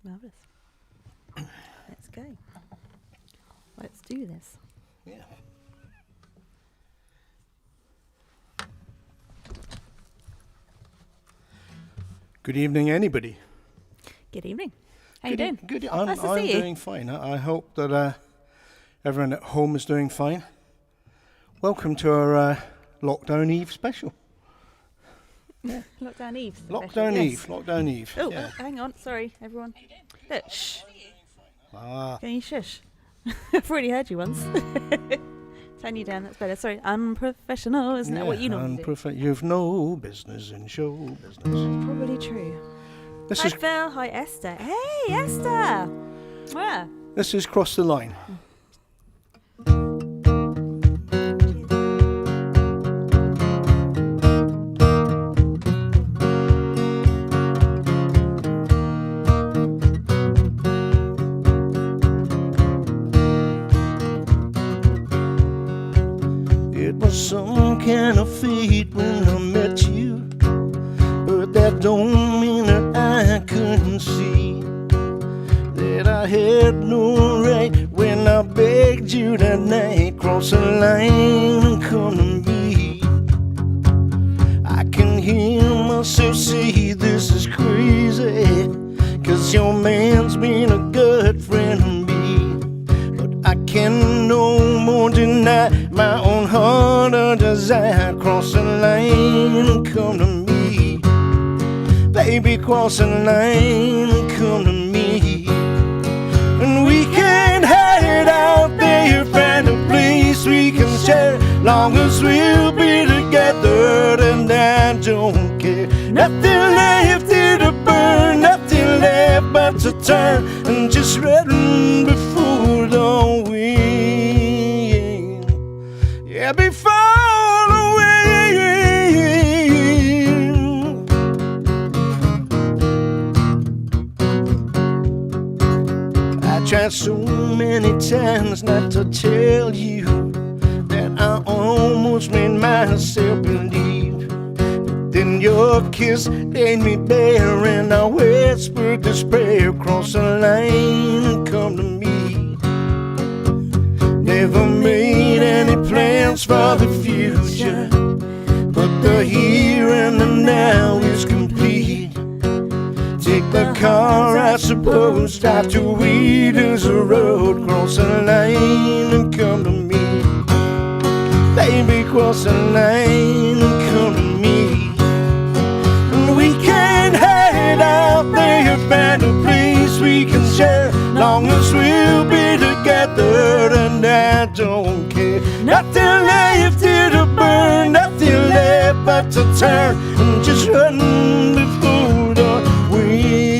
Marvellous. Let's go. Let's do this. Yeah. Good evening, anybody. Good evening. How you doing? Good. Nice to I'm see you. doing fine. I hope that everyone at home is doing fine. Welcome to our Lockdown Eve special. Yeah. Lockdown Eve. Lockdown Yes. Eve. Lockdown Eve. Oh, yeah. hang on. Sorry, everyone. Look, shh. Ah. Can you shush? I've already heard you once. Turn you down. That's better. Sorry, unprofessional. Isn't that what you normally do? You've no business in show business. Probably true. This Hi is Phil. Hi Esther. Hey Esther. Where? this is Cross the Line. It was some kind of fate when I met you, but that don't mean that I couldn't see that I had no right when I begged you that night. Cross the line and come to me. I can hear myself say this is crazy, 'cause your man's been a good friend to me. But I can no more deny my own heart or desire. Cross the line and come to me. Baby, cross the line and come to me. And we can hide out there, find a place we can share. Long as we'll be together, and I don't care. Nothing left here to burn, nothing left but to turn and just run before the wind. Yeah, before the wind. I tried so many times not to tell you that I almost made myself believe. But then your kiss laid me bare, and I whispered despair. Cross the line and come to me. Never made any plans for the future, but the here and the now is complete. Take the car, I suppose, start to weed as a road. Cross the line and come to me. Baby, cross the line and come to me. And we can hide out there, find a place we can share. Long as we'll be together, and I don't care. Nothing left here to burn, nothing left but to turn and just run before the wind.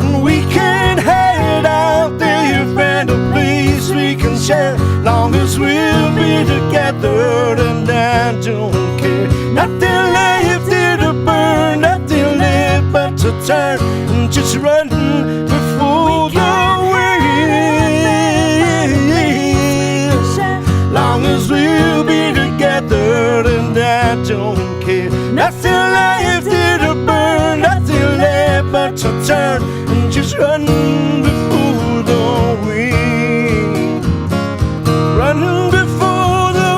And we can hide out there, find a place we can share. Long as we'll be together, and I don't care. Nothing left here to burn, nothing left but to turn and just run before the wind. Long as we'll be together, and I don't care. Nothing left here to burn, nothing left but to turn and just run before the wind. Run before the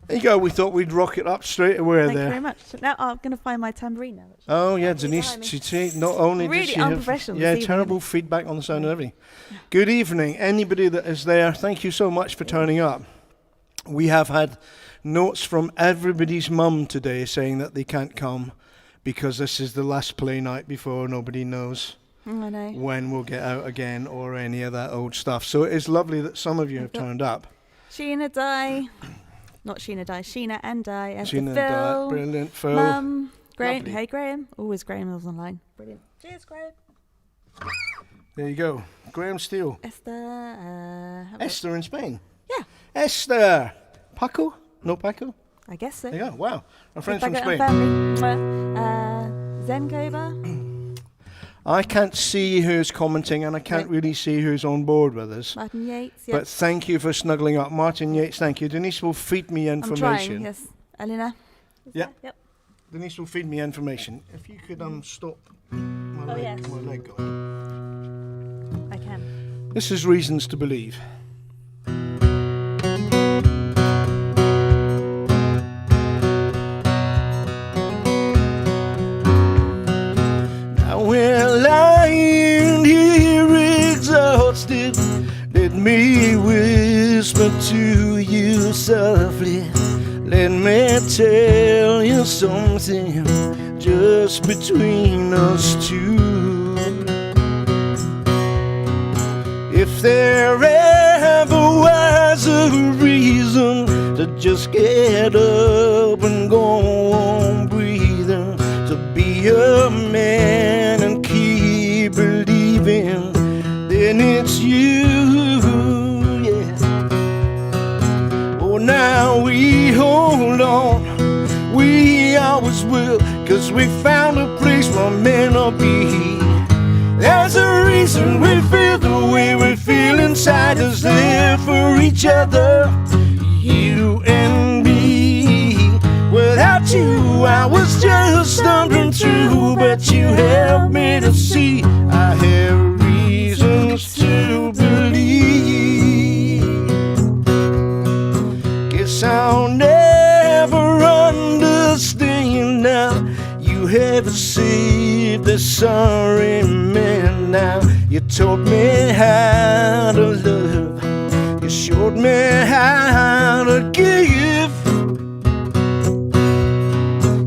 There you go. We thought we'd rock it up straight away Thank you there. very much. Now I'm going to find my tambourine now. Actually. Oh yeah, It's Denise. behind me. She see, not only Really did she have unprofessional yeah this evening, terrible isn't feedback on the sound and everything. Good evening, anybody that is there. Thank you so much for turning up. We have had notes from everybody's mum today saying that they can't come because this is the last play night before nobody knows I know. when we'll get out again or any of that old stuff. So it is lovely that some of you have turned up. Sheena Di. Not Sheena Di. Sheena and Di. And Sheena, Phil. brilliant. Phil. Mum. Graham. Lovely. Hey, Graham. Always Graham was online. Brilliant. Cheers, Graham. There you go. Graham Steele. Esther. Esther in Spain. Yeah. Esther. Paco? No Paco? I guess so. There you go. Wow. Our friends from Rebecca Spain. and family. Zenkova. I can't see who's commenting and I can't really see who's on board with us. Martin Yates. Yep. But thank you for snuggling up. Martin Yates, thank you. Denise will feed me I'm information. trying. Yes. Elena. Is Yep. there? Yep. Denise will feed me information. If you could stop my, Oh, yes. my leg going. I can. This is Reasons to Believe. Now we're lying here exhausted. Let me whisper to you softly. Let me tell you something just between us two. If there ever was a reason to just get up and go on breathing, to be a man and keep believing, then it's you, yeah. Oh, now we hold on, we always will, 'cause we found a place we're meant to be. There's a reason we feel the way we feel inside us, live for each other, you and me. Without you I was just stumbling through, but you helped me to see I have reasons to believe. Guess I'll never understand now. You have saved the sorry man now. You taught me how to love. You showed me how to give.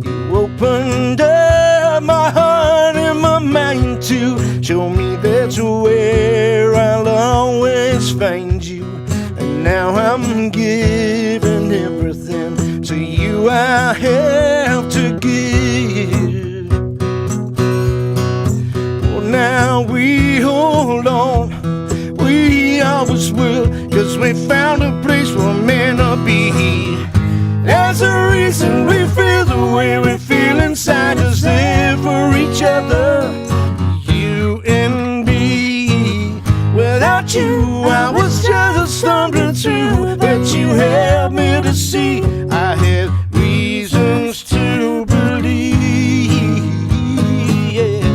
You opened up my heart and my mind to show me that's where I'll always find you. And now I'm giving everything to you I have to give. Well, now we hold on, we always will, 'cause we found a place we're meant to be. There's a reason we feel the way we feel inside us, live for each other, you and me. Without you I was just stumbling through, but you helped me to see I have reasons to believe, yeah.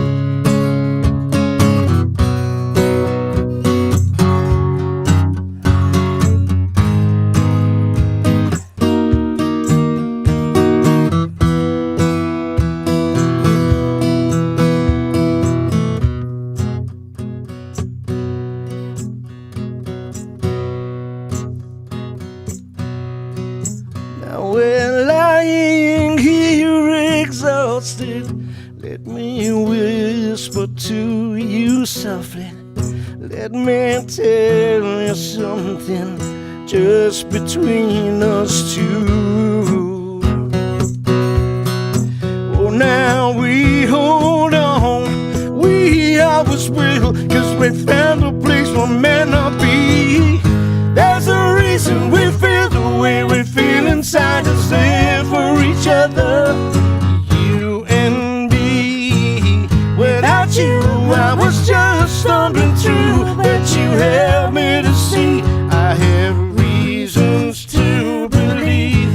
Now we're lying here exhausted. Let me whisper to you softly. Let me tell you something just between us two. Oh, now we hold on, we always will, 'cause we found a place we're meant to be. There's a reason we feel the way we feel inside us, live for each other, you and me. Without you I was just stumbling through, but you helped me to see I have reasons to believe.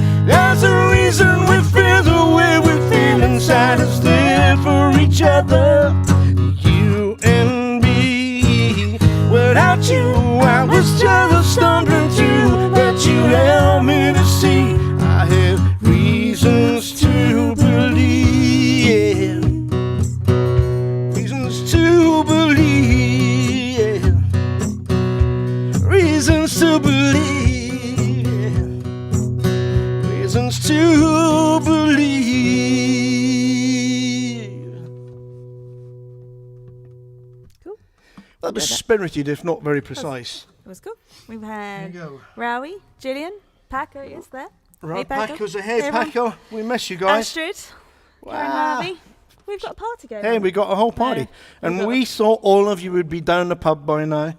reasons to believe, reasons to believe. Cool. That was spirited, if not very precise. It was cool. We've had There you go. Rowie, Gillian, Paco is there. Right, Hey, Paco. Paco's a hey, everyone. Paco. We miss you guys. Astrid, Karen Wow. Harvey. We've got a party going Hey, on. we got a whole party. And got we thought all of you would be down the pub by now,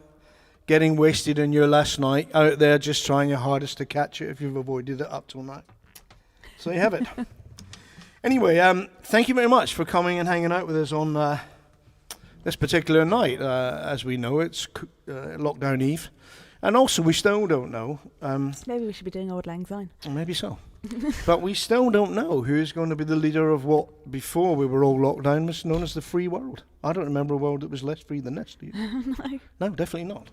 getting wasted in your last night, out there just trying your hardest to catch it if you've avoided it up till now. So you have it. Anyway, thank you very much for coming and hanging out with us on this particular night. As we know, it's lockdown eve. And also, we still don't know. Maybe we should be doing Auld Lang Syne. Maybe so. But we still don't know who's going to be the leader of what, before we were all locked down, was known as the free world. I don't remember a world that was less free than this, do you? No. No, definitely not.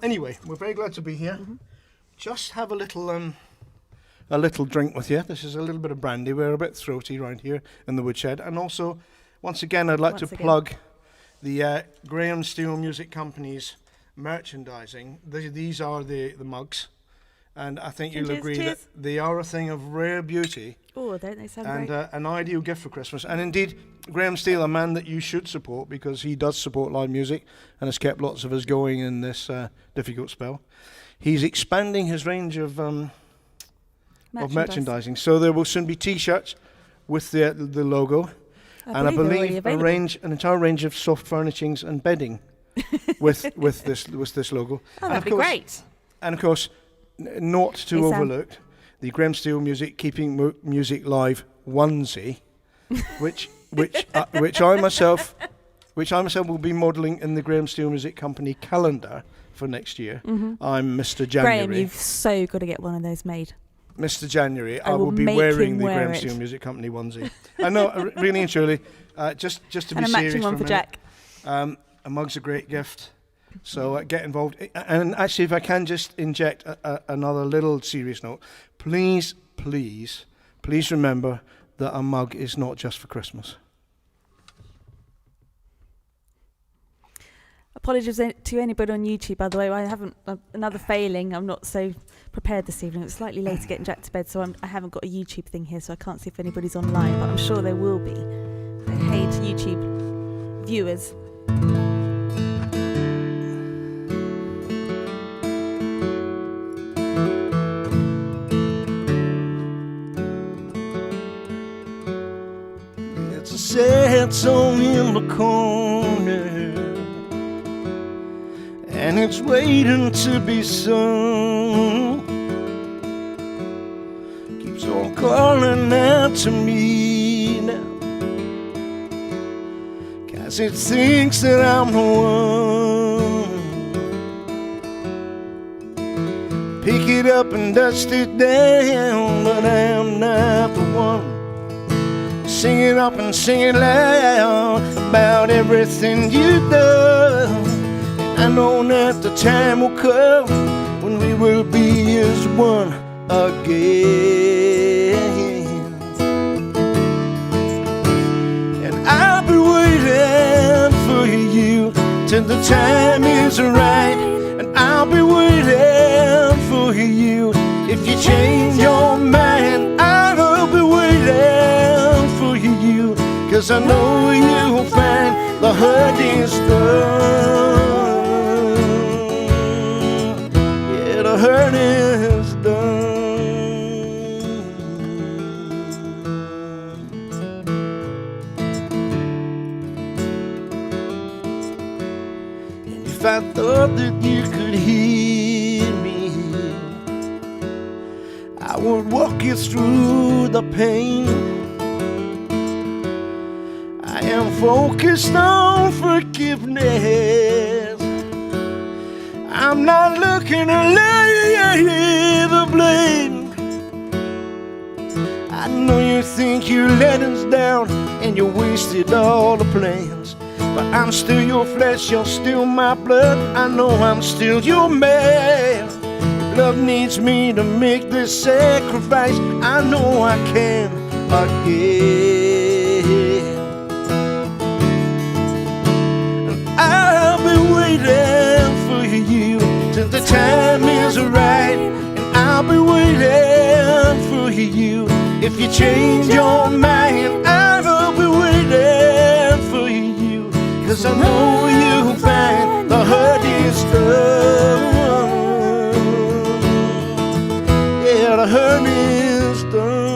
Anyway, we're very glad to be here. Just have a little drink with you. This is a little bit of brandy. We're a bit throaty around here in the Woodshed. And also, once again, I'd like to plug the Graham Steele Music Company's merchandising. These are the mugs. And I think you'll agree that they are a thing of rare beauty. Oh, don't they sound and great? an ideal gift for Christmas. And indeed, Graham Steele, a man that you should support because he does support live music and has kept lots of us going in this difficult spell. He's expanding his range of merchandising. So there will soon be T-shirts with the logo, and I believe an entire range of soft furnishings and bedding with this logo. Oh, that'd be great. And of course, not to overlook the Graham Steele Music Keeping Music Live onesie, which I myself will be modelling in the Graham Steele Music Company calendar for next year. I'm Mr. January. Graham, you've so got to get one of those made. Mr. January, I will be wearing the Graham Steele Music Company onesie. I know, really and truly, just to be serious, and a matching one for Jack. A mug's a great gift. So get involved. And actually, if I can just inject another little serious note, please remember that a mug is not just for Christmas. Apologies to anybody on YouTube, by the way. I haven't, another failing. I'm not so prepared this evening. It's slightly later getting Jack to bed, so I haven't got a YouTube thing here, so I can't see if anybody's online, but I'm sure there will be. So hey to YouTube viewers. It's a sad song in the corner, and it's waiting to be sung. Keeps on calling out to me now, 'cause it thinks that I'm the one. Pick it up and dust it down, but I'm not the one. Sing it up and sing it loud about everything you've done. I know that the time will come when we will be as one again. And I'll be waiting for you till the time is right. And I'll be waiting for you if you change your mind. I'll be waiting for you, 'cause I know you'll find the hurt is done. The hurt is done. And if I thought that you could hear me, I would walk you through the pain. I am focused on forgiveness. I'm not looking to lay the blame. I know you think you let us down and you wasted all the plans, but I'm still your flesh, you're still my blood. I know I'm still your man. Love needs me to make this sacrifice. I know I can again. And I'll be waiting for you till the the time is right, and I'll be waiting for you. If you change your mind, I'll be waiting for you. 'Cause I know you'll find the hurt is done. Yeah, the hurt is done.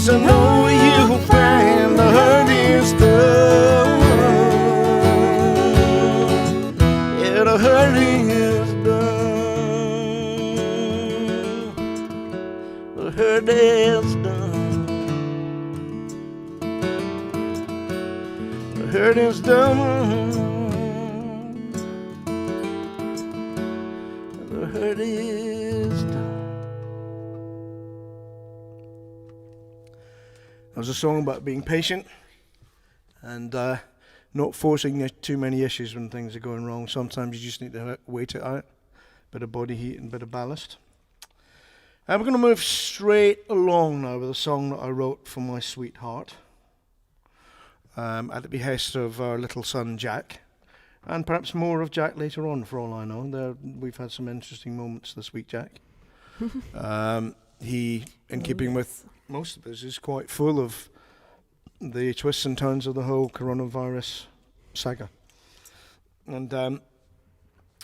I know you'll find the hurt is done. Yeah, the hurt is done. The hurt is done. The hurt is done. The hurt is done. It was a song about being patient and not forcing too many issues when things are going wrong. Sometimes you just need to wait it out, bit of body heat and bit of ballast. And we're going to move straight along now with a song that I wrote for my sweetheart at the behest of our little son Jack, and perhaps more of Jack later on, for all I know. We've had some interesting moments this week, Jack. He, in keeping with most of us, is quite full of the twists and turns of the whole coronavirus saga. And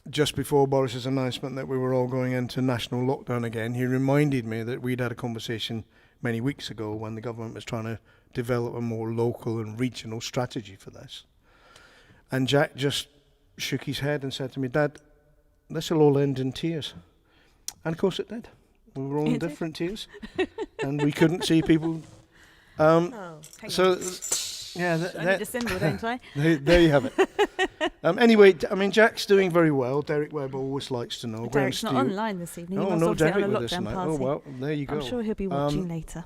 just before Boris's announcement that we were all going into national lockdown again, he reminded me that we'd had a conversation many weeks ago when the government was trying to develop a more local and regional strategy for this. And Jack just shook his head and said to me, "Dad, this will all end in tears." And of course it did. We were all in different tears, and we couldn't see people. So, yeah, I need a symbol, don't I? there you have it. Anyway, I mean, Jack's doing very well. Derek Webb always likes to know. Derek's not online this evening. Oh, no, Derek with us tonight. Oh, well, there you go. I'm sure he'll be watching later.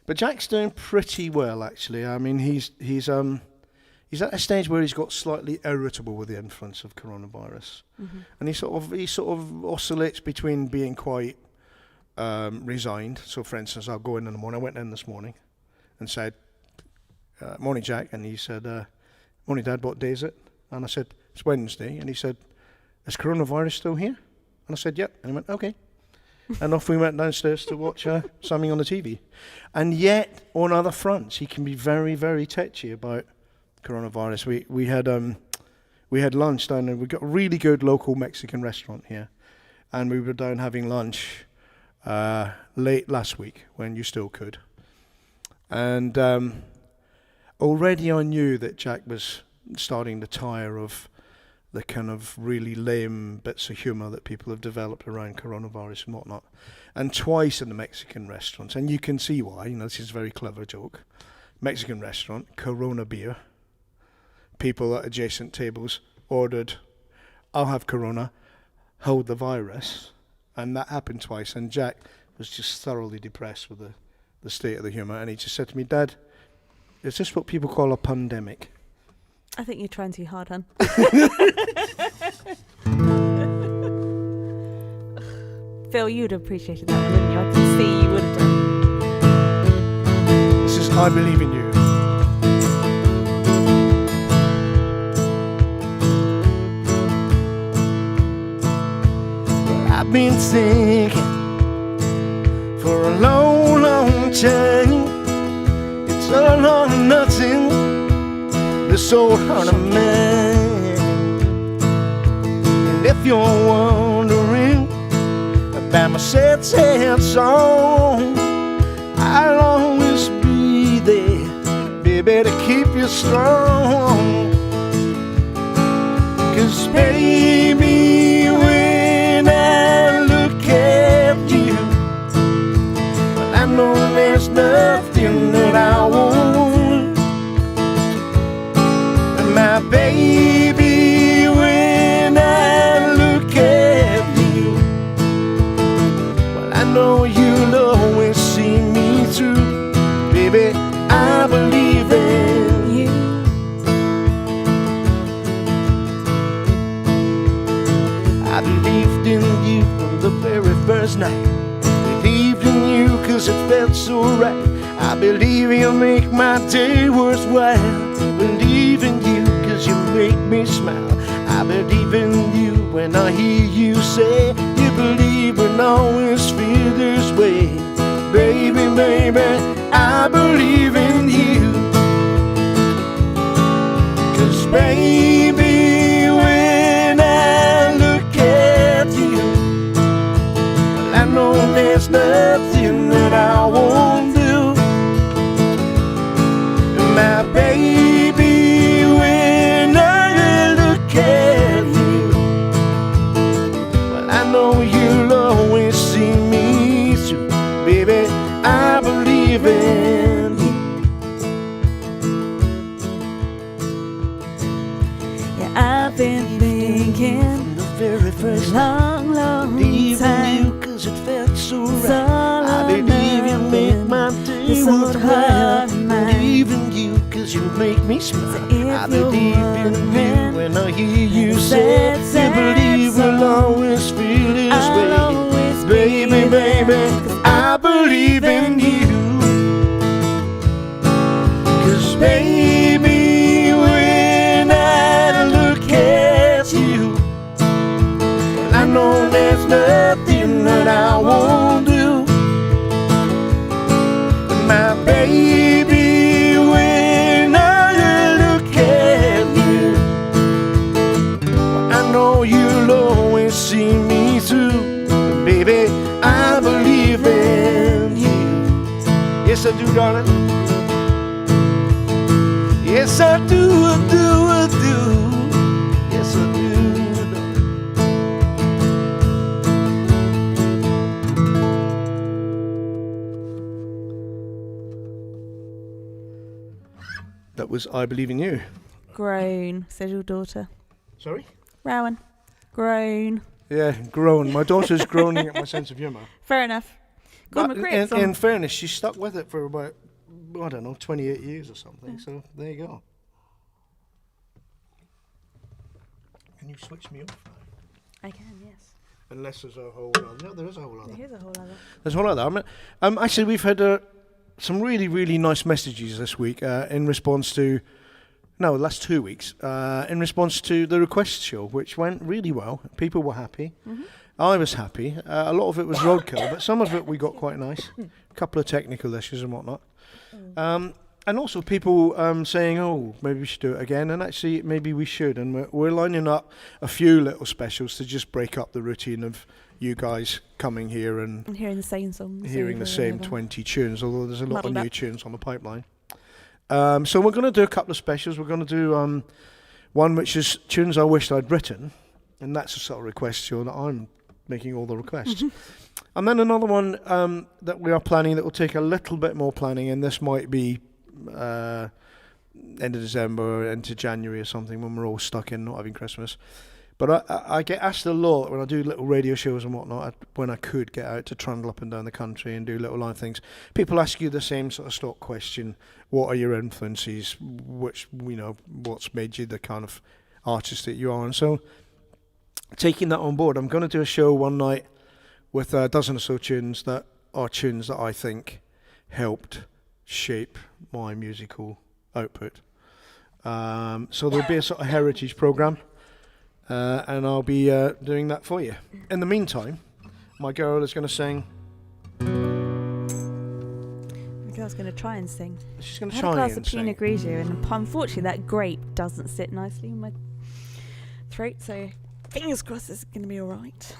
But Jack's doing pretty well, actually. I mean, he's at a stage where he's got slightly irritable with the influence of coronavirus, and he sort of oscillates between being quite resigned. So, for instance, I'll go in the morning. I went in this morning and said, "Morning, Jack," and he said, "Morning, Dad. What day is it?" And I said, "It's Wednesday." And he said, "Is coronavirus still here?" And I said, "Yep." And he went, "Okay." And off we went downstairs to watch something on the TV. And yet, on other fronts, he can be very, very touchy about coronavirus. We had lunch down there. We got a really good local Mexican restaurant here, and we were down having lunch late last week when you still could. And already I knew that Jack was starting to tire of the kind of really lame bits of humour that people have developed around coronavirus and whatnot. And twice in the Mexican restaurants, and you can see why, this is a very clever joke. Mexican restaurant, Corona beer. People at adjacent tables ordered, "I'll have Corona, hold the virus." And that happened twice, and Jack was just thoroughly depressed with the state of the humour, and he just said to me, "Dad, is this what people call a pandemic?" I think you're trying too hard, hon. Phil, you'd have appreciated that one, wouldn't you? I can see you would have done. This is I Believe in You. Well, I've been thinking for a long, long time. It's all or nothing, this old heart of mine. And if you're wondering about my sad, sad song, I'll always be there, baby, to keep you strong. believed in you from the very first night. Believed in you cause it felt so right. I believe you make my day worthwhile. Believe in you cause you make me smile. I believe in you when I hear you say you believe and always feel this way. Baby, baby, I believe in you. Cause baby, when I look at you, well, I know there's nothing that I won't do. My baby, when I look at you, well, I know you'll always see me through. Baby, I believe in you. Yeah, I've been thinking From the very first long, long believe in time. you cause it felt so It's right. all I believe you make my day this old worthwhile. heart of mine. Believe in you cause you make me smile. So if I you're believe in you wondering, when I hear you that say sad, sad you believe we'll song, always feel this I'll way. always Baby, be there, baby, 'cause I believe in you. Cause baby, when I look at you, well, I know there's nothing that I won't do. My baby, when I look at you, well, I know you'll always see me through. Baby, I believe in you. Yes, I do, darling. Yes, I do, I do, I do. Yes, I do, darling. That was I Believe in You. Grown, says your daughter. Sorry? Rowan. Grown. Yeah, grown. My daughter's groaning at my sense of humour. Fair enough. Gordon But McCrae's in on. fairness, she stuck with it for about, I don't know, 28 years or something. So there you go. Can you switch me off? I can, yes. Unless there's a whole other. No, there is a whole other. Here's a whole other. There's a whole other. Actually, we've had some really, really nice messages this week in response to, no, the last 2 weeks, in response to the request show, which went really well. People were happy. Mm-hmm. I was happy. A lot of it was roadkill, but some of it we got quite nice. A couple of technical issues and whatnot. And also people saying, oh, maybe we should do it again. And actually, maybe we should. And we're lining up a few little specials to just break up the routine of you guys coming here and hearing the same songs. hearing the same 20 tunes, although there's a lot Muddled of new up. tunes on the pipeline. So we're going to do a couple of specials. We're going to do one which is tunes I wished I'd written. And that's a sort of request show that I'm making all the requests. And then another one that we are planning that will take a little bit more planning, and this might be end of December into January or something when we're all stuck in not having Christmas. But I get asked a lot when I do little radio shows and whatnot, when I could get out to trundle up and down the country and do little live things. People ask you the same sort of stock question: what are your influences? Which, you know, what's made you the kind of artist that you are? And so, taking that on board, I'm going to do a show one night with a dozen or so tunes that are tunes that I think helped shape my musical output. So there'll be a sort of heritage program, and I'll be doing that for you. In the meantime, my girl is going to sing. The girl's going to try and sing. She's going I to had a try glass and of Pinot sing. Grigio, and unfortunately that grape doesn't sit nicely in my throat, so fingers crossed this is going to be all right.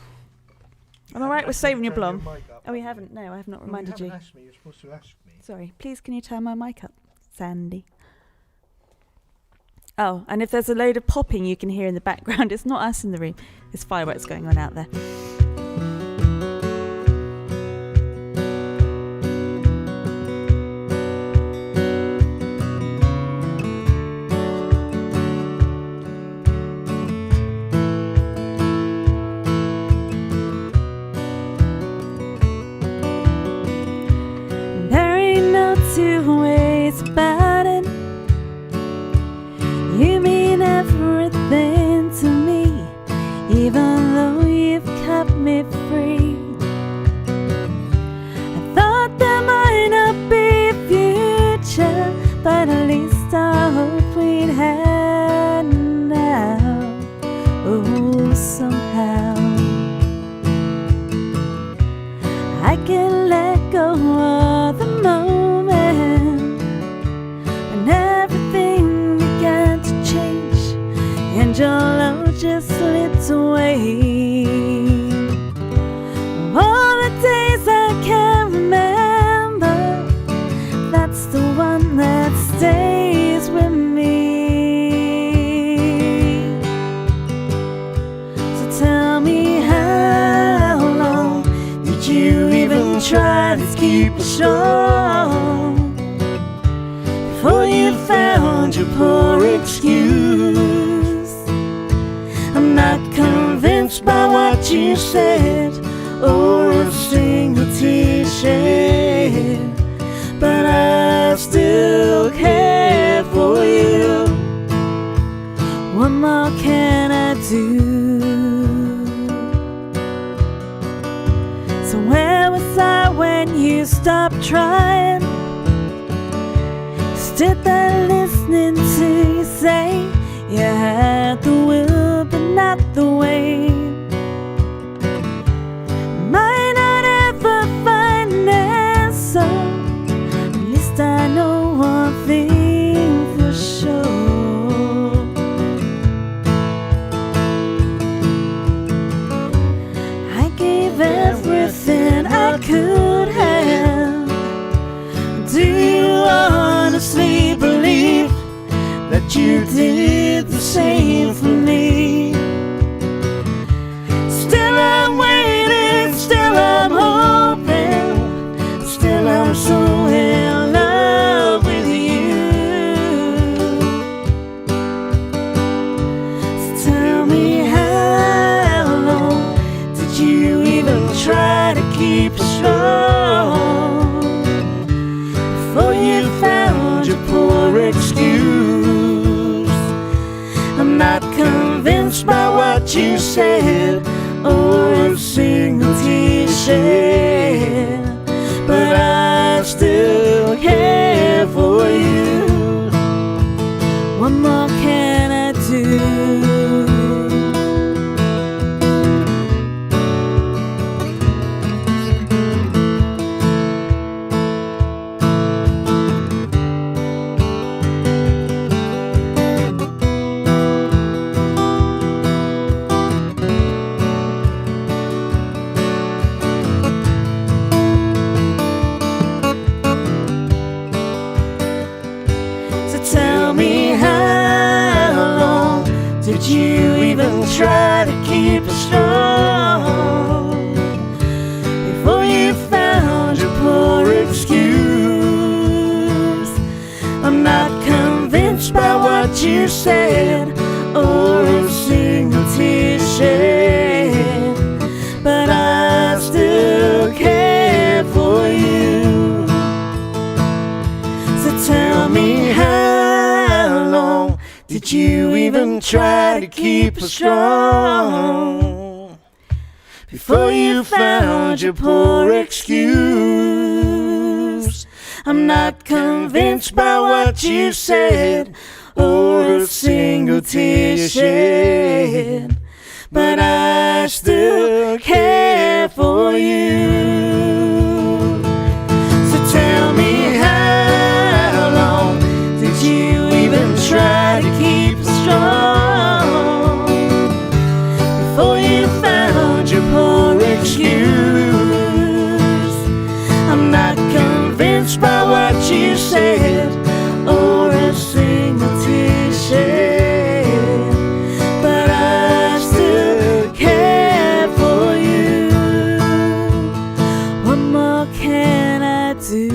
I'm all right with saving your blonde. Oh, we haven't? No, I have not reminded you. Asked me. You're supposed to ask me. Sorry, please can you turn my mic up, Sandy? Oh, and if there's a load of popping you can hear in the background, it's not us in the room. There's fireworks going on out there. There ain't no two ways about it. You mean everything to me, even though and your love just slipped away. All the days I can't remember, that's the one that stays with me. So tell me, how long did you even try to keep us strong before you found your poor excuse? I'm not convinced by what you said or a single tear shed, but I still care for you. What more can I do? So where was I when you stopped trying? Stood there listening to you say you had the will but not the way. Might not ever find an answer, at least I know one thing for sure. I gave everything I could have. Do you honestly believe that you did the same for me? Still I'm waiting, still I'm hoping, still I'm so in love with you. So tell me, how long did you even try to keep us strong before you found your poor excuse? I'm not convinced by what you said or a single tear shed, but I still care for you. What more can I do? Tell me, how long did you even try to keep us strong before you found your poor excuse? I'm not convinced by what you said or a single tear shed, but I still care for you. So tell me, how long did you even try to keep us strong before you found your poor excuse? I'm not convinced by what you said or a single tear shed, but I still care for you. So tell me, how long did you even try to keep us strong before you found your poor excuse? I'm not convinced by what you said or a single tear shed, but I still care for you. What more can I do?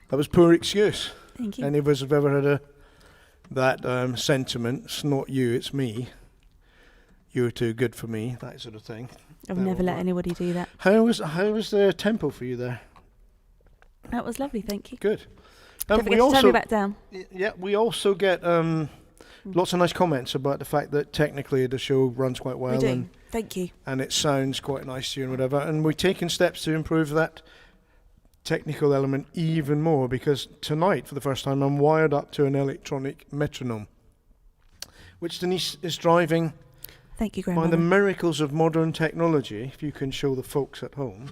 That was Poor Excuse. Thank you. Any of us have ever had that sentiment? It's not you, it's me. You're too good for me, that sort of thing. I've never let anybody do that. How was the tempo for you there? That was lovely, thank you. Good. Don't forget to turn me back down. Yeah, we also get lots of nice comments about the fact that technically the show runs quite well. We do. Thank you. And it sounds quite nice to you and whatever. And we're taking steps to improve that technical element even more, because tonight, for the first time, I'm wired up to an electronic metronome, which Denise is driving Thank you, by Grandmother. the miracles of modern technology, if you can show the folks at home,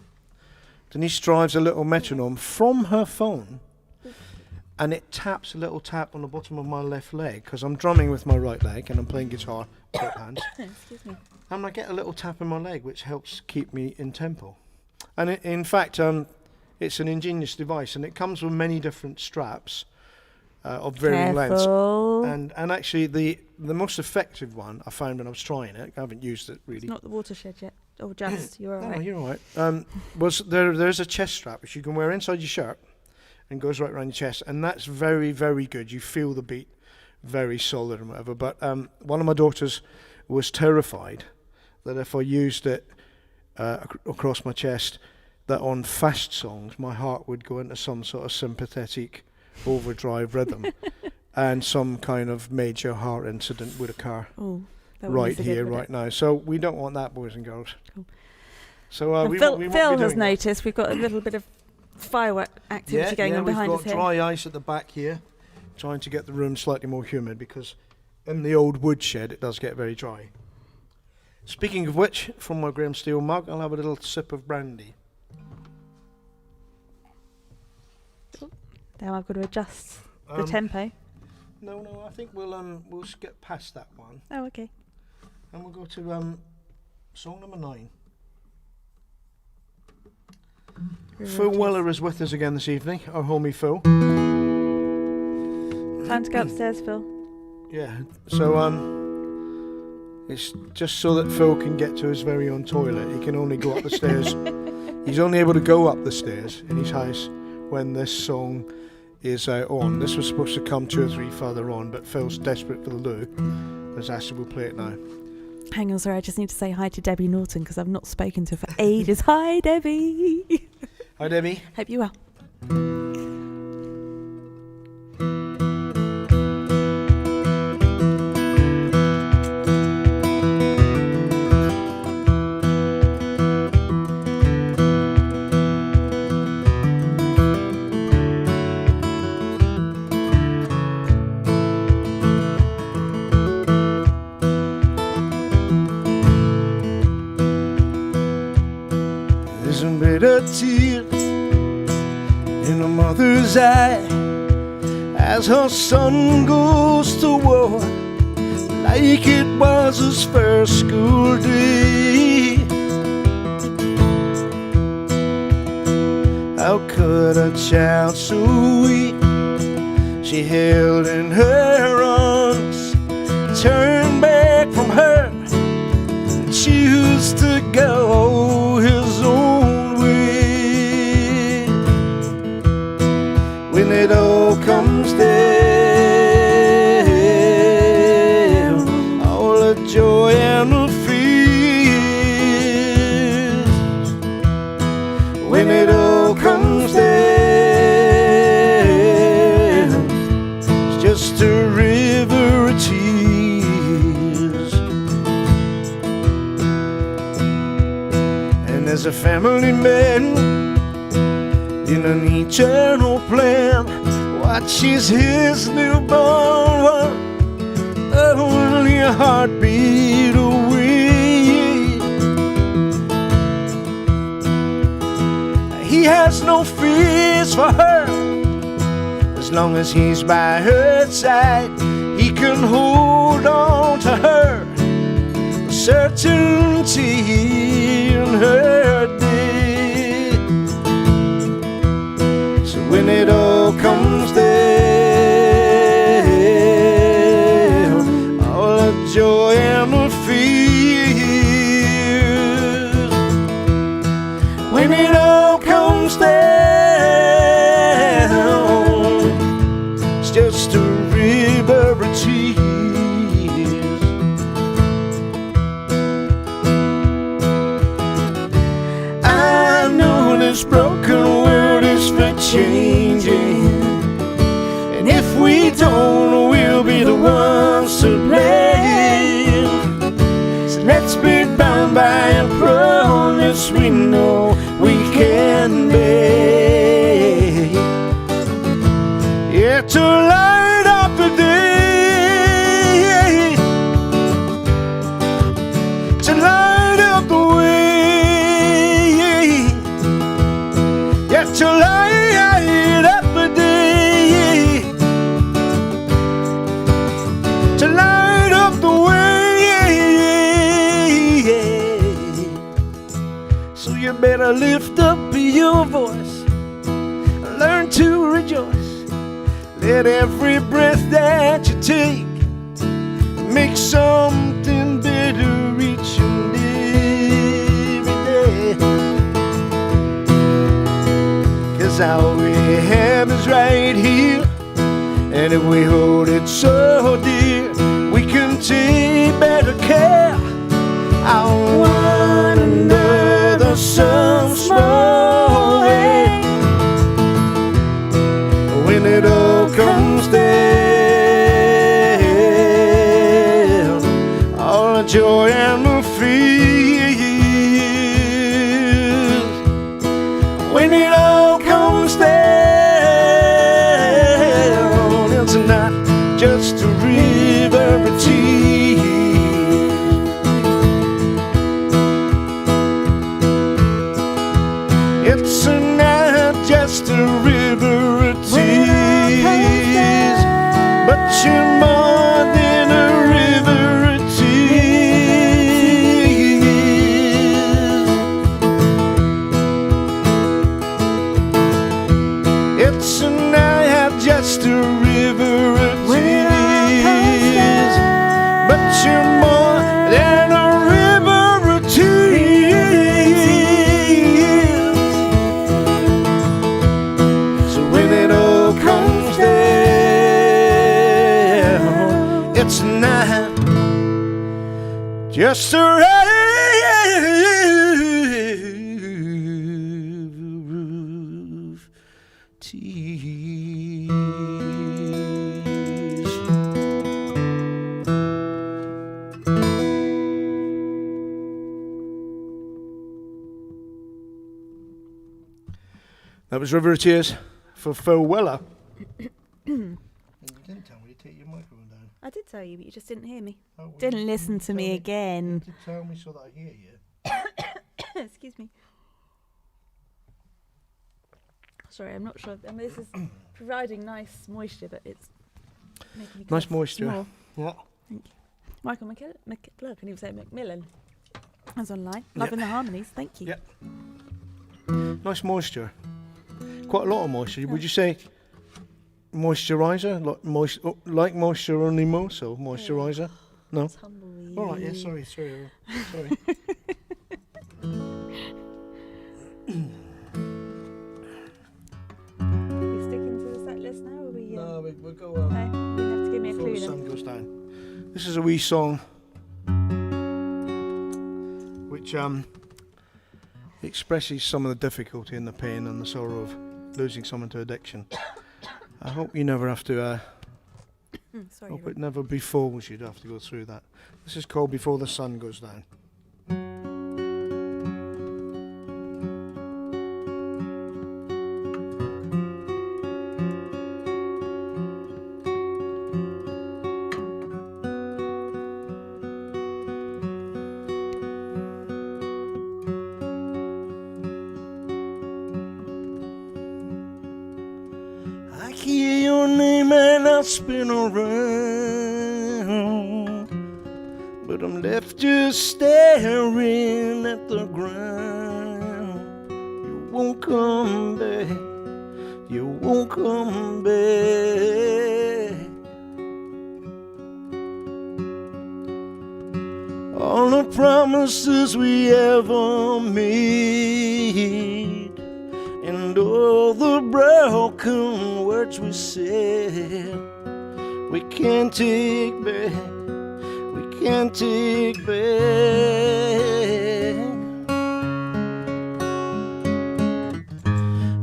Denise drives a little metronome from her phone, and it taps a little tap on the bottom of my left leg, because I'm drumming with my right leg and I'm playing guitar with both hands. Excuse me. And I get a little tap in my leg, which helps keep me in tempo. And in fact, it's an ingenious device, and it comes with many different straps of varying lengths. Careful. And actually, the most effective one I found when I was trying it, I haven't used it really. It's not the Watershed yet. Oh, just, you're all Oh, right. you're all right. Was there's a chest strap which you can wear inside your shirt and goes right around your chest, and that's very, very good. You feel the beat, very solid and whatever. But one of my daughters was terrified that if I used it across my chest, that on fast songs my heart would go into some sort of sympathetic overdrive rhythm, and some kind of major heart incident would occur. Oh, that Right wouldn't be so here, good, would right it? now. So we don't want that, boys and girls. Cool. So And we Phil, won't be Phil has doing that. noticed we've got a little bit of firework activity going on behind we've us got here. dry ice at the back here, trying to get the room slightly more humid, because in the old woodshed it does get very dry. Speaking of which, from my Graham Steel mug, I'll have a little sip of brandy. Now I've got to adjust the tempo. No, I think we'll skip past that one, Oh, okay. and we'll go to song number 9. Phil Weller is with us again this evening, our homie Phil. Time to go upstairs, Phil. Yeah, so it's just so that Phil can get to his very own toilet. He can only go up the stairs. He's only able to go up the stairs in his house when this song is on. This was supposed to come 2 or 3 further on, but Phil's desperate for the loo. Has asked if we'll play it now. Hang on, sorry, I just need to say hi to Debbie Norton because I've not spoken to her for ages. Hi, Debbie. Hi, Debbie. Hope you well. There's a bitter tear in a mother's eye as her son goes to war, like it was his first school day. How could a child so weak she held in her arms turn back from her and choose to go his own way? When it all comes down, all the joy and the fears, when it all comes down, it's just a river of tears. And as a family man in an eternal plan, watches his newborn one only a heartbeat away. He has no fears for her as long as he's by her side. He can hold on to her certainty in her day. So when it all comes down, all the joy and the fears, when it all comes down, it's just a river of tears. I know this broken world is for changing, and if we don't, we'll be the ones to blame. So let's be bound by a promise we know we can make. Yeah, to light up the day, Just to light up a day, to light up the way. So you better lift up your voice, learn to rejoice. Let every breath that you take make something better each and every day. 'Cause all we have is right here, and if we hold it so dear, we can take better care of one another some small way. When it all comes down, all the joy and the fears. When it all comes down, it's not just a river of tears. It's not just a river of tears, but you're more than a river of tears. It's not just a river of tears, but you're more than a river of tears. So when it all comes down, it's not just a river of tears. That was River of Tears for Phil Weller. You didn't tell me to take your microphone down. I did tell you, but you just didn't hear me. Oh, well, Didn't listen to me You again. need to tell me so that I hear you. Excuse me. Sorry, I'm not sure. I mean, this is providing nice moisture, but it's making me Nice cough moisture. more. Yeah. Thank you. Michael look, I can't even say McLelland. That's online. Loving the harmonies. Thank you. Yeah. Nice moisture. Quite a lot of moisture. Would you say moisturizer? Like moisture, only more so? Moisturizer? No? It's humble. All right, yeah, sorry. Sorry. Are we sticking to the set list now? Or are we, No, we'll go no, you have to give me a before clue the then. sun goes down. This is a wee song which expresses some of the difficulty and the pain and the sorrow of losing someone to addiction. I hope you never have to Sorry. hope it never befalls you to have to go through that. This is called Before the Sun Goes Down. I hear your name and I spin around, but I'm left just staring at the ground. You won't come back, you won't come back. All the promises we ever made, and all the broken words we said, we can't take back, we can't take back.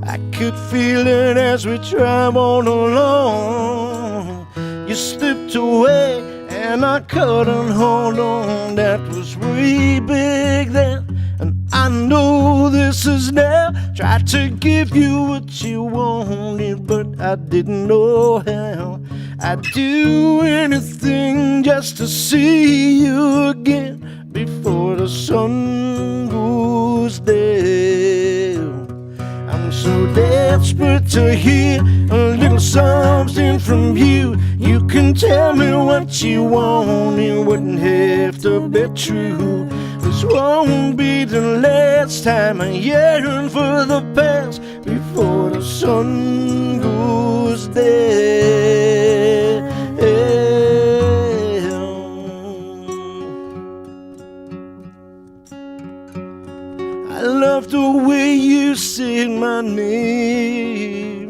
I could feel it as we traveled along. You slipped away and I couldn't hold on. That was way back then, and I know this is now. Tried to give you what you wanted, but I didn't know how. I'd do anything just to see you again before the sun goes down. I'm so desperate to hear a little something from you. You can tell me what you want, it wouldn't have to be true. This won't be the last time I yearn for the past before the sun goes down. I love the way you say my name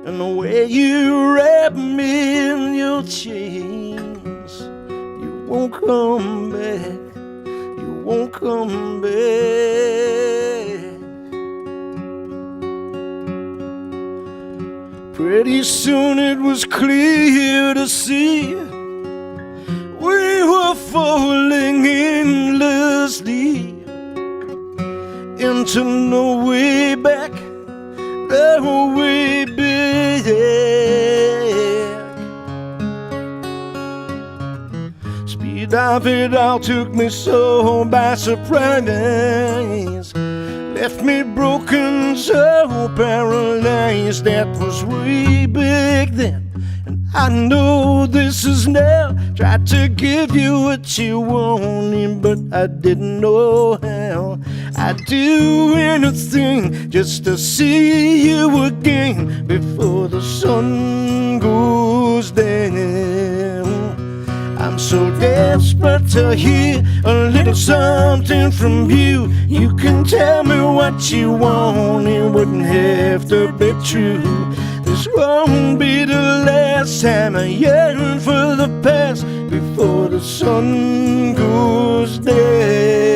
and the way you wrap me in your chains. You won't come back, you won't come back. Pretty soon it was clear to see we were falling endlessly into no way back, no way back. Speed of it all took me so by surprise, left me broken, so paralyzed. That was way back then, and I know this is now. Tried to give you what you wanted, but I didn't know how. I'd do anything just to see you again before the sun goes down. I'm so desperate to hear a little something from you. You can tell me what you want, it wouldn't have to be true. This won't be the last time I yearn for the past before the sun goes down.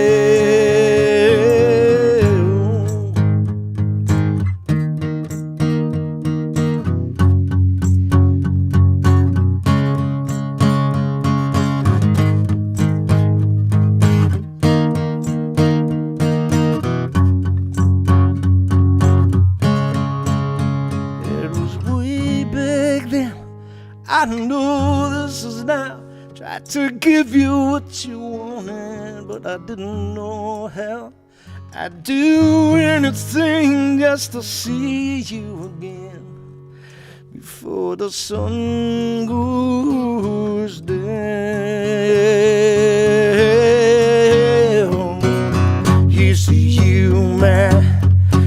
I know this is now. Tried to give you what you wanted, but I didn't know how. I'd do anything just to see you again before the sun goes down. You see you, my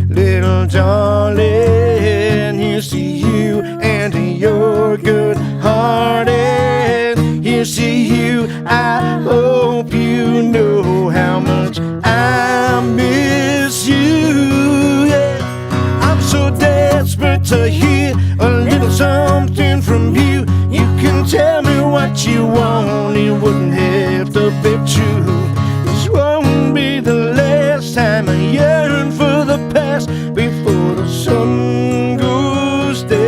little darling. You see you and your good hearted. You see you, I hope you know how much I miss you. Yeah. I'm so desperate to hear a little something from you. You can tell me what you want, it wouldn't have to be true. This won't be the last time I yearn for the past before the sun goes down.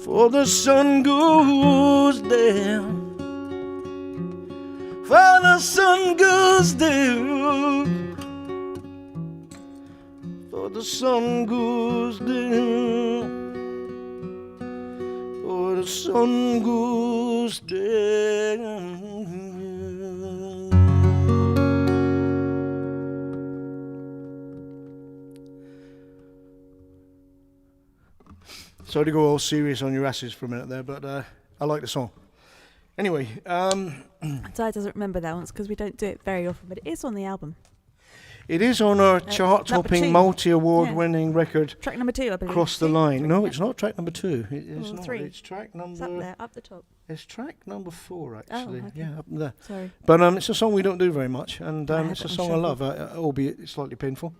For the sun goes down. For the sun goes down. For the sun goes down. For the sun goes down. Sorry to go all serious on your asses for a minute there, but I like the song. Anyway, Di doesn't remember that once because we don't do it very often, but it is on the album. it is on our chart-topping, 2. multi-award-winning record, Track number 2, I believe. Cross the Line. No, it's not track number 2. It is not. 3. It's track It's up number. there, up the top. It's track number 4, actually. okay. Yeah, up there. Sorry. But it's a song we don't do very much, and I it's a have it song on I love, albeit it's slightly painful.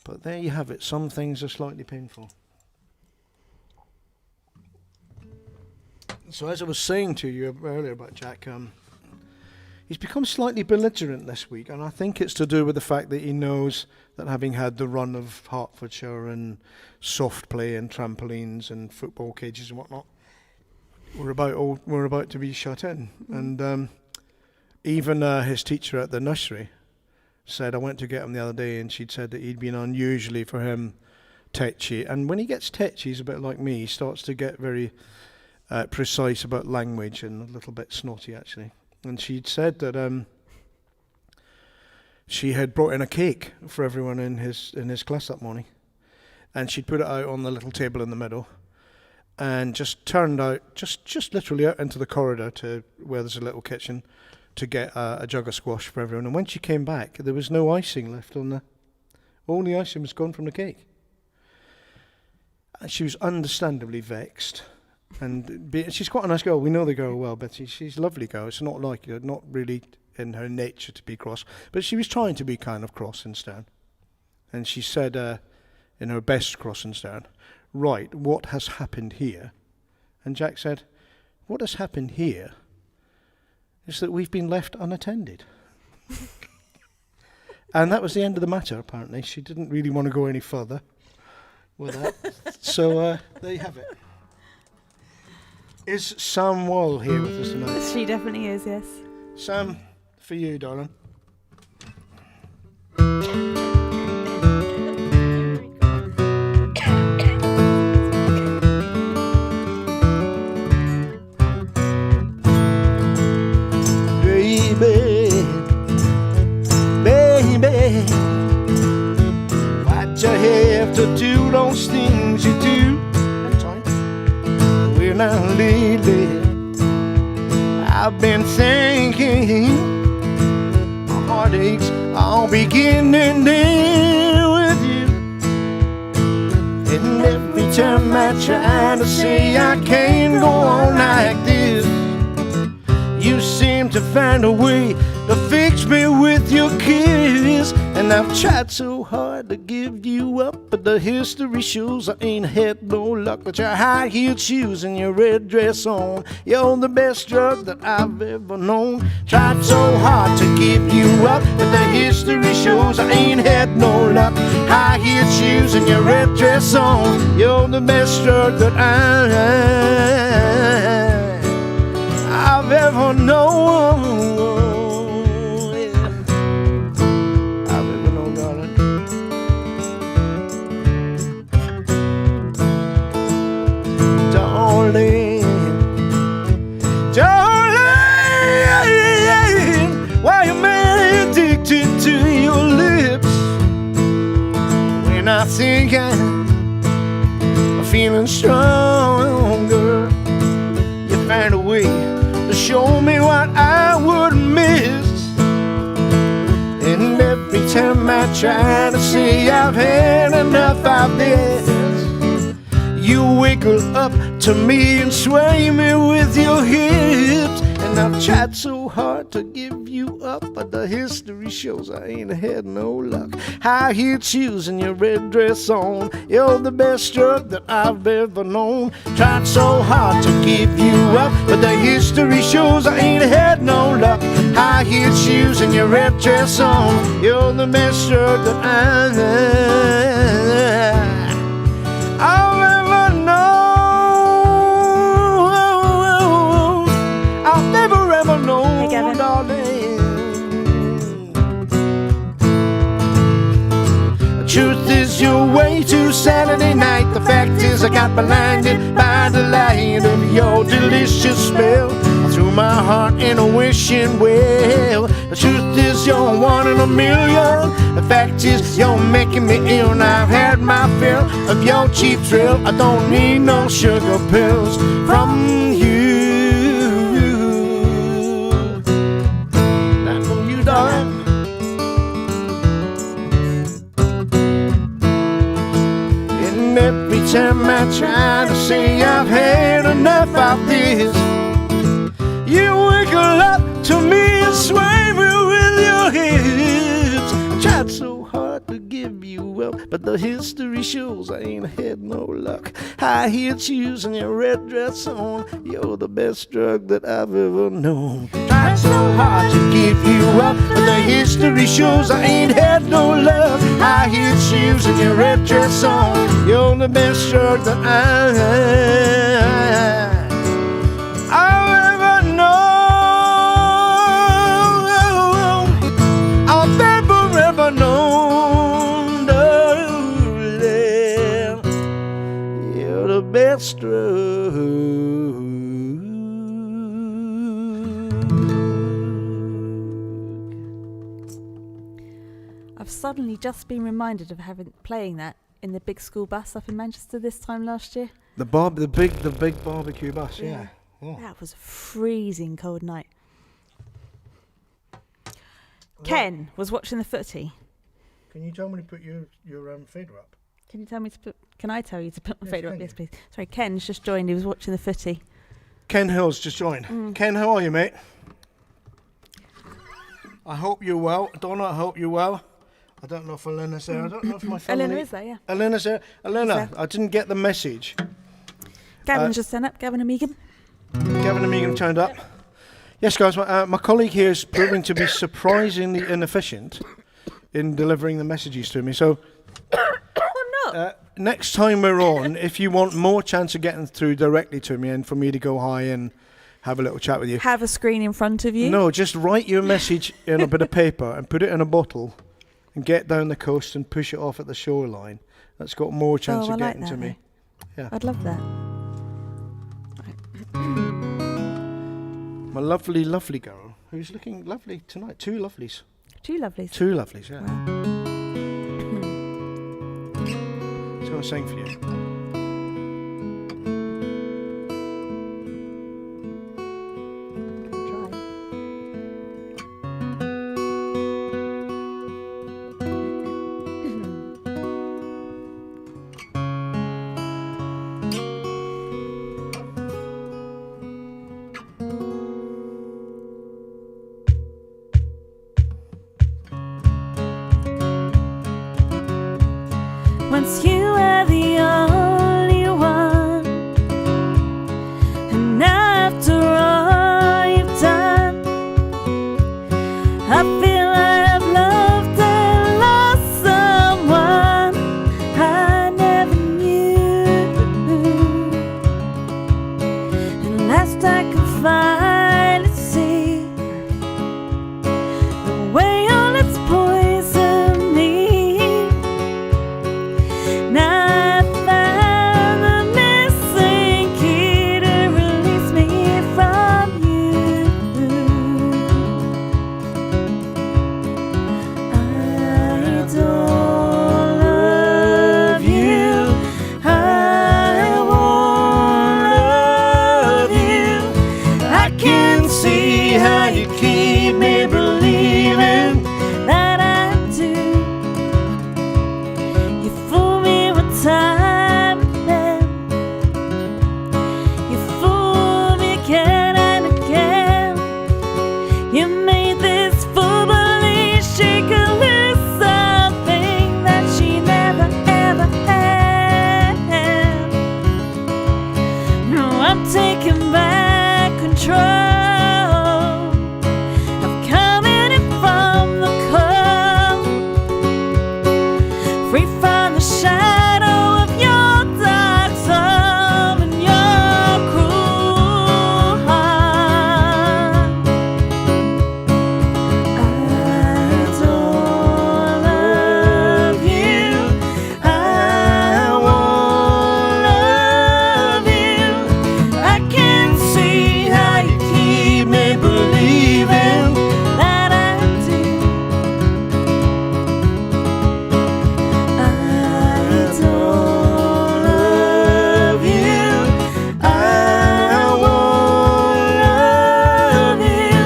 But there you have it. Some things are slightly painful. So as I was saying to you earlier about Jack, he's become slightly belligerent this week, and I think it's to do with the fact that he knows that having had the run of Hertfordshire and soft play and trampolines and football cages and whatnot, we're about to be shut in. And even his teacher at the nursery said, I went to get him the other day, and she'd said that he'd been unusually for him tetchy. And when he gets tetchy, he's a bit like me. He starts to get very precise about language and a little bit snotty, actually. And she'd said that she had brought in a cake for everyone in his class that morning, and she'd put it out on the little table in the middle, and just turned out, just literally out into the corridor to where there's a little kitchen, to get a jug of squash for everyone. And when she came back, there was no icing left on all the icing was gone from the cake. And she was understandably vexed. And she's quite a nice girl. We know the girl well, but she's a lovely girl. It's not like her, not really in her nature to be cross. But she was trying to be kind of cross and stern. And she said, in her best cross and stern, "Right, what has happened here?" And Jack said, "What has happened here is that we've been left unattended." And that was the end of the matter, apparently. She didn't really want to go any further with that. So there you have it. Is Sam Wall here with us tonight? She definitely is, yes. Sam, for you, darling. Baby, why'd you have to do those things you do? Well, now lately, I've been thinking my heartaches all beginning there with you. And every time I try to say I can't go on like this, you seem to find a way to fix me with your kiss. And I've tried so hard to give you up, but the history shows I ain't had no luck. With your high-heeled shoes and your red dress on, you're the best drug that I've ever known. Tried so hard to give you up, but the history shows I ain't had no luck. High-heeled shoes and your red dress on, you're the best drug that I've ever known. Darling, why am I addicted to your lips? When I think I'm feeling stronger, you find a way to show me what I would miss. And every time I try to say I've had enough of this, you wiggle up to me and sway me with your hips. And I've tried so hard to give you up, but the history shows I ain't had no luck. High-heeled shoes and your red dress on, you're the best drug that I've ever known. Tried so hard to give you up, but the history shows I ain't had no luck. High-heeled shoes and your red dress on, you're the best drug that I've ever known. I'll never ever know, Hey, Gavin. darling. The truth is you're way too Saturday night. The fact is I got blinded by the light of your delicious spell. I threw my heart in a wishing well. The truth is you're one in a million. The fact is you're making me ill, and I've had my fill of your cheap thrill. I don't need no sugar pills from you. Not from you, darling. And every time I try to say I've had enough of this, you wiggle up to me and sway me with your hips. I tried so hard to give you up, but the history shows I ain't had no luck. High-heeled shoes and your red dress on, you're the best drug that I've ever known. Tried so hard to give you up, but the history shows I ain't had no luck. High-heeled shoes and your red dress on, you're the best drug that I've ever known. I've never ever known, darling. You're the best drug. I've suddenly just been reminded of playing that in the big school bus up in Manchester this time last year. The big barbecue bus, yeah. That was a freezing cold night. Ken was watching the footy. Can you tell me to put your fader up? Can I tell you to put my fader up? Yes, you. please. Sorry, Ken's just joined. He was watching the footy. Ken Hill's just joined. Ken, how are you, mate? I hope you're well. Donna, I hope you're well. I don't know if Elena's there. I don't know if my family... Elena is there, yeah. Elena's there. Elena, I didn't get the message. Gavin's just turned up. Gavin and Megan. Gavin and Megan turned up. Yep. Yes, guys, my colleague here is proving to be surprisingly inefficient in delivering the messages to me. So, I'm not. Next time we're on, if you want more chance of getting through directly to me and for me to go high and have a little chat with you. Have a screen in front of you? No, just write your message in a bit of paper and put it in a bottle and get down the coast and push it off at the shoreline. That's got more chance of getting to me. Yeah. I'd love that. My lovely, lovely girl, who's looking lovely tonight. Two lovelies. Two lovelies. Two lovelies, yeah. Wow. Let's go and sing for you. Once you were the only one, and after all you've done, I feel I have loved and lost someone I never knew. And last I could finally see the way your lips poison me. Now I found the missing key to release me from you. I don't love you. I won't love you. I can see how you keep me believing that I do. You fool me with time and then you fool me again and again. You made this fool believe she could lose something that she never ever had. No, I'm taking back control. I'm coming in from the cold, free from the shadow of your dark soul and your cruel heart. I don't love you. I won't love you. I can see how you keep me believing that I do. I don't love you. I won't love you.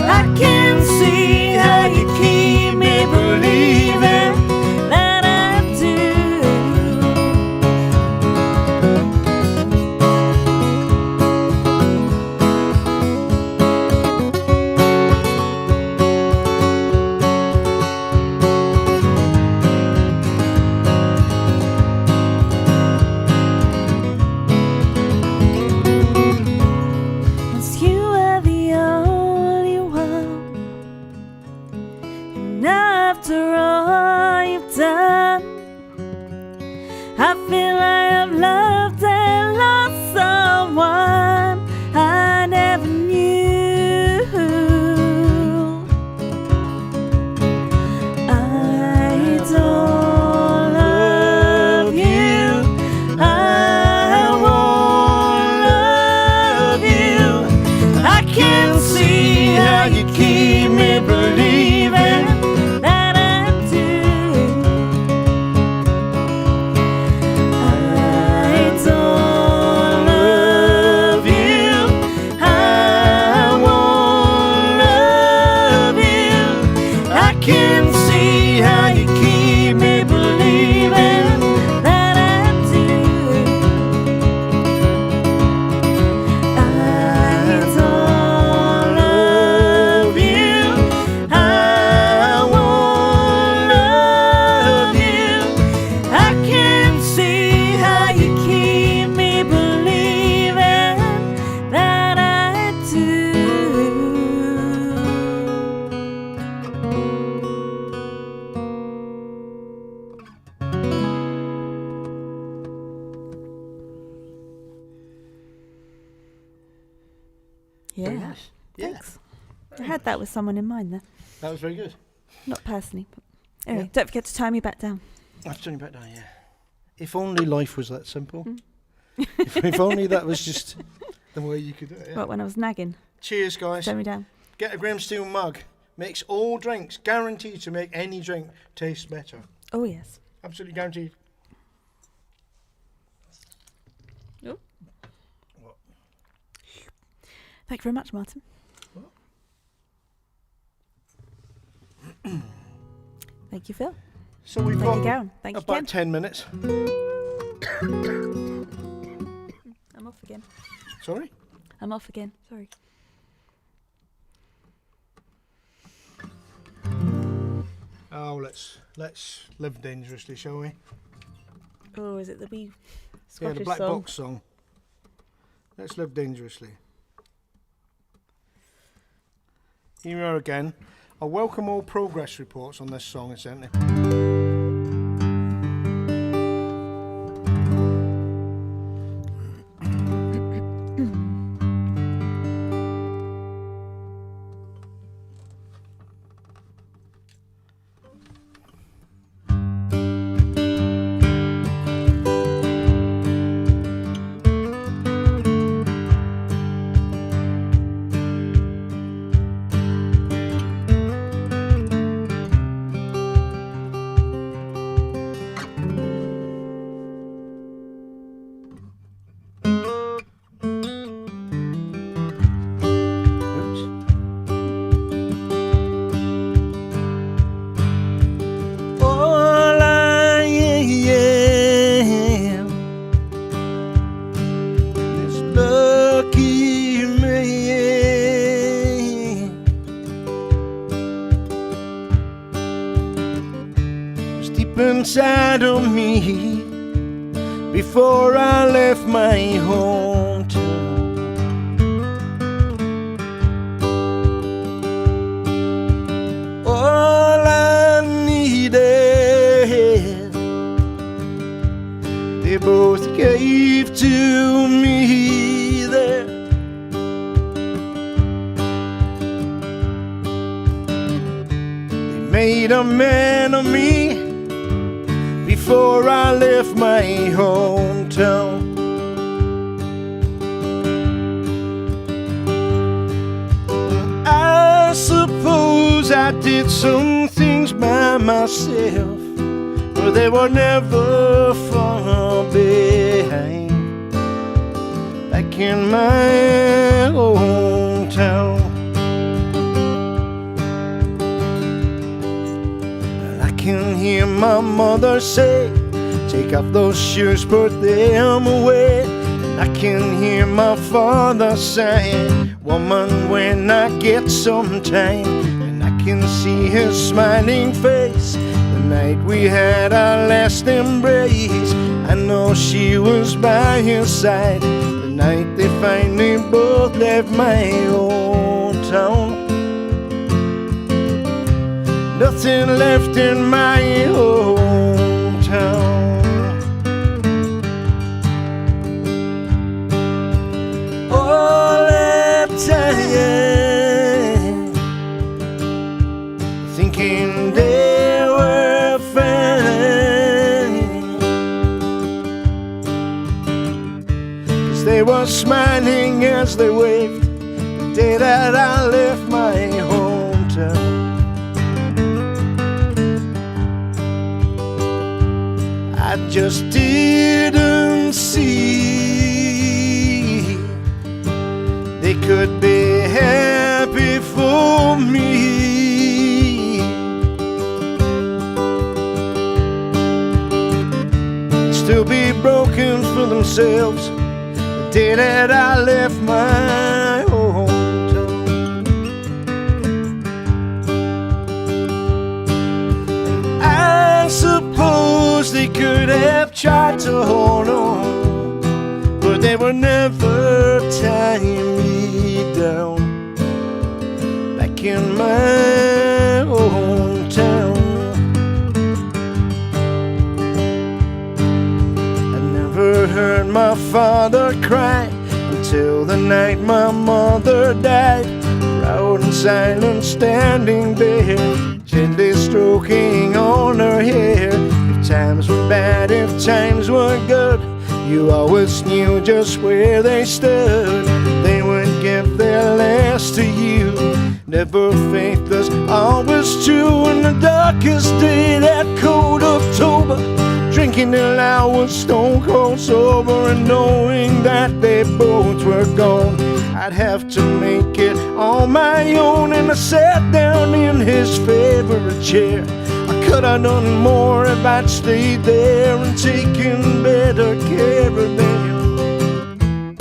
I can see how you keep me believing that I do. Once you were the only one, and after all you've done, I feel I have loved and lost someone I never knew. I don't love you. I won't love you. I can see how you keep me believing that I do. can see how you keep me believing that I do. I don't love you. I won't love you. I can see how you keep me believing that I do. Very Yeah, nice. Yeah. thanks. I had that with someone in mind there. That was very good. Not personally, but anyway, Yeah. don't forget to tie me back down. I've turned you back down, yeah. If only life was that simple. if only that was just the way you could do it. Yeah. What, when I was nagging? Cheers, guys. Tie me down. Get a Grimsteel mug. Makes all drinks. Guaranteed to make any drink taste better. Oh, yes. Absolutely guaranteed. Oh. What? Thank you very much, Martin. What? Thank you, Phil. So we've Thank you, got Garen. Thank you, about Ken. 10 minutes. I'm off again. Sorry? I'm off again. Sorry. Oh, let's live dangerously, shall we? Oh, is it the wee Yeah, Scottish the Black song? Box song. Let's live dangerously. Here we are again. I welcome all progress reports on this song, incidentally. All I am is lucky man. It's deep inside of me before I left my hometown. All I needed, they both gave to me there. They made a man of me before I left my hometown. I suppose I did some things by myself, but they were never far behind. Back in my hometown, and I can hear my mother say, take off those shoes, put them away. And I can hear my father saying, woman, when I get some time. And I can see his smiling face the night we had our last embrace. I know she was by his side the night they finally both left my old town. Nothing left in my hometown. All that time thinking they were fine, 'cause they were smiling as they waved the day that I left my hometown. I just didn't see they could be happy for me. themselves the day that I left my hometown. I suppose they could have tried to hold on, but they were never tying me down back in my hometown. I never heard my father cry until the night my mother died. Proud and silent, standing there, gently stroking on her hair. If times were bad, if times were good, you always knew just where they stood. They would give their last to you, never faithless, always true. In the darkest day, that cold October, drinking till I was stone cold sober, and knowing that they both were gone, I'd have to make it on my own. And I sat down in his favorite chair. I could have done more if I'd stayed there and taken better care of them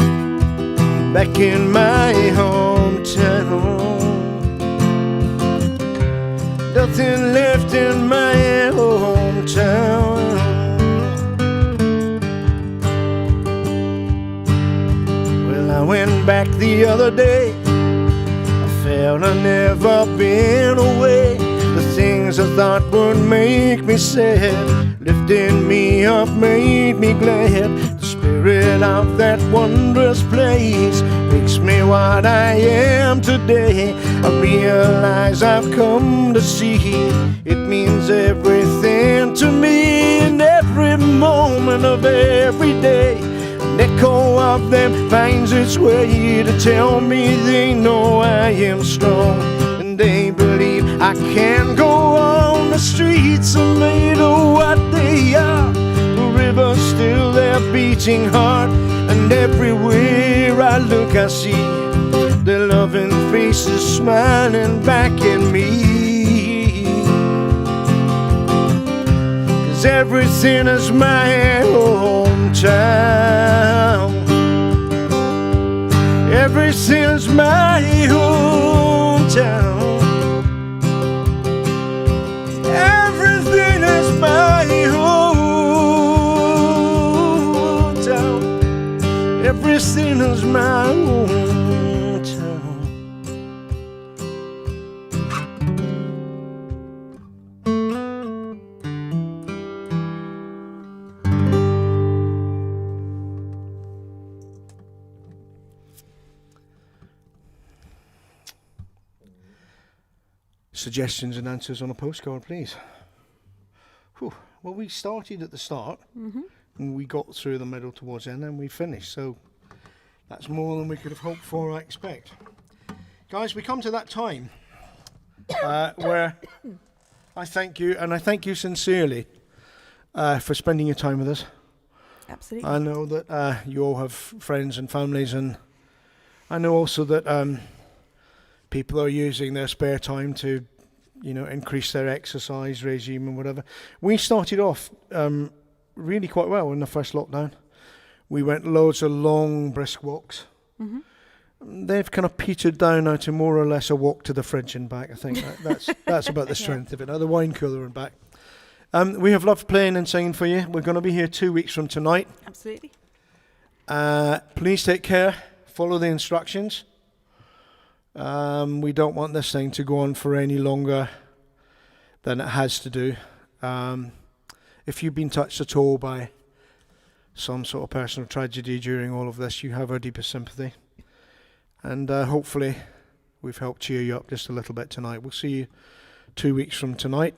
back in my hometown. Nothing left in my hometown. Well, I went back the other day. I felt I'd never been away. The things I thought would make me sad lifted me up, made me glad. The spirit of that wondrous place makes me what I am today. I realize I've come to see it means everything to me. In every moment of every day, an echo of them finds its way to tell me they know I am strong, and they believe I can go on. The streets are made of what they are, the river's still their beating heart, and everywhere I look I see their loving faces smiling back at me. 'Cause everything is my hometown. Everything's my hometown. Everything is my hometown. Everything is my hometown. Suggestions and answers on a postcard, please. Whew. Well, we started at the start, and we got through the middle towards the end, and we finished. So that's more than we could have hoped for, I expect. Guys, we come to that time where I thank you, and I thank you sincerely for spending your time with us. Absolutely. I know that you all have friends and families, and I know also that people are using their spare time to, increase their exercise regime and whatever. We started off really quite well in the first lockdown. We went loads of long, brisk walks. They've kind of petered down now to more or less a walk to the fridge and back. I think that's about the strength of it. Now the wine cooler and back. We have loved playing and singing for you. We're going to be here 2 weeks from tonight. Absolutely. Please take care. Follow the instructions. We don't want this thing to go on for any longer than it has to do. If you've been touched at all by some sort of personal tragedy during all of this, you have our deepest sympathy. And hopefully we've helped cheer you up just a little bit tonight. We'll see you 2 weeks from tonight.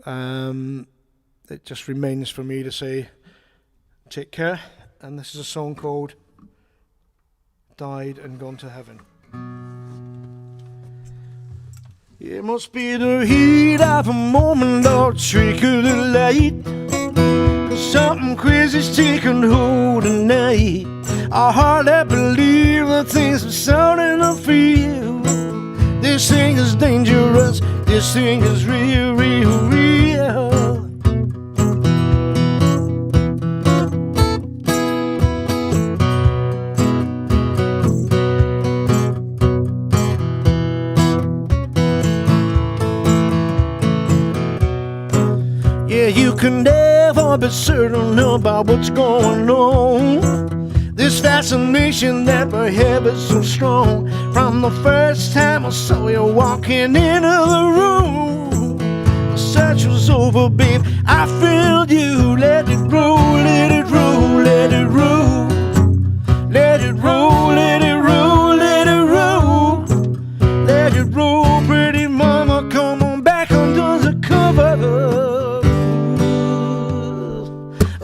It just remains for me to say take care. And this is a song called Died and Gone to Heaven. It must be the heat of a moment or trick of the light, 'cause something crazy's taking hold tonight. I hardly believe the things I'm starting to feel. This thing is dangerous, this thing is real, real, real. you can never be certain about what's going on. This fascination that we have is so strong. From the first time I saw you walking into the room, the search was over, babe. I felt you. Let it roll, let it roll, let it roll. Let it roll, let it roll, let it roll. Let it roll, pretty mama, come on back under the covers.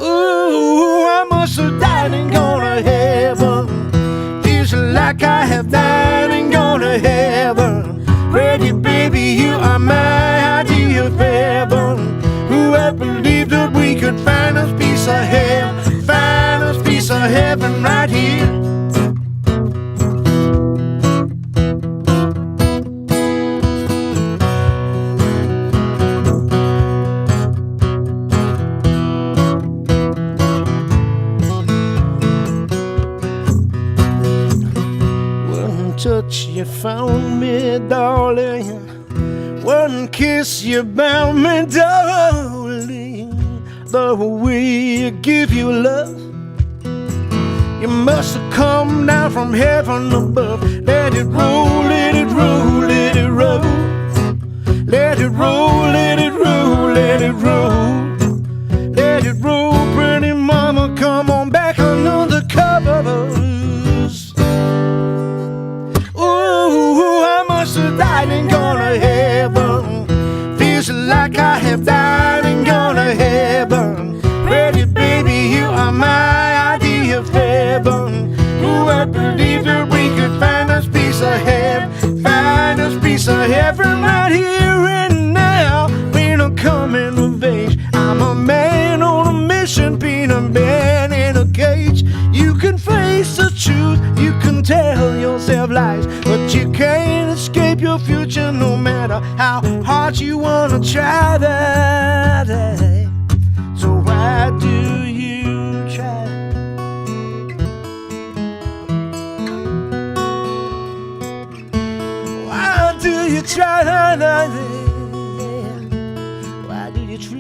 Ooh, I must have died and gone to heaven. Feels like I have died and gone to heaven. Pretty baby, you are my idea of heaven. Who had believed that we could find us piece of heaven, find us piece of heaven right here. Touch, you found me, darling. One kiss, you bound me, darling. The way you give your love, you must have come down from heaven above. Let it roll, let it roll, let it roll. Let it roll, let it roll, let it roll. Let it roll, pretty mama, come on back under the covers. Died and gone to heaven. Feels like I have died and gone to heaven. Pretty baby, you are my idea of heaven. Who had believed that we could find us piece of heaven, find us piece of heaven right here and now. Ain't no coming of age. I'm a man on a mission, being a man in a cage. You can face the truth, you can tell yourself lies, but you can't escape your future no matter how hard you wanna try that. So why do you try? Why do you try that? Why do you try?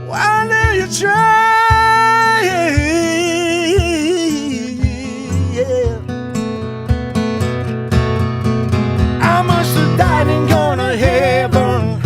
Why do you try? Died and gone to heaven.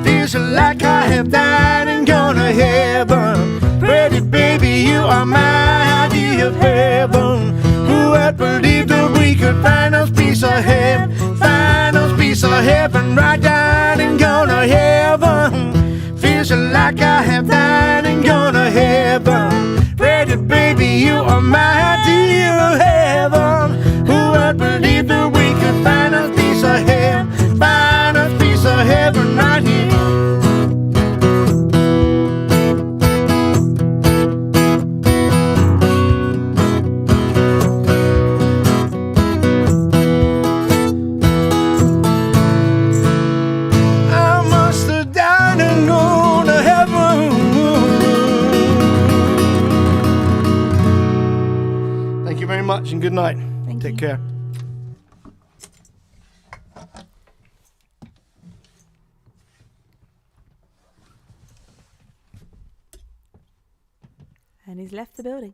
Feels like I have died and gone to heaven. Pretty baby, you are my idea of heaven. Who had believed that we could find us piece of heaven, find us piece of heaven. Right, died and gone to heaven. Feels like I have died and gone to heaven. Pretty baby, you are my idea of heaven. Who had believed that we could find us piece of heaven, find a piece of heaven right here. I must have died and gone to heaven. Thank you very much and good night. Take care. And he's left the building.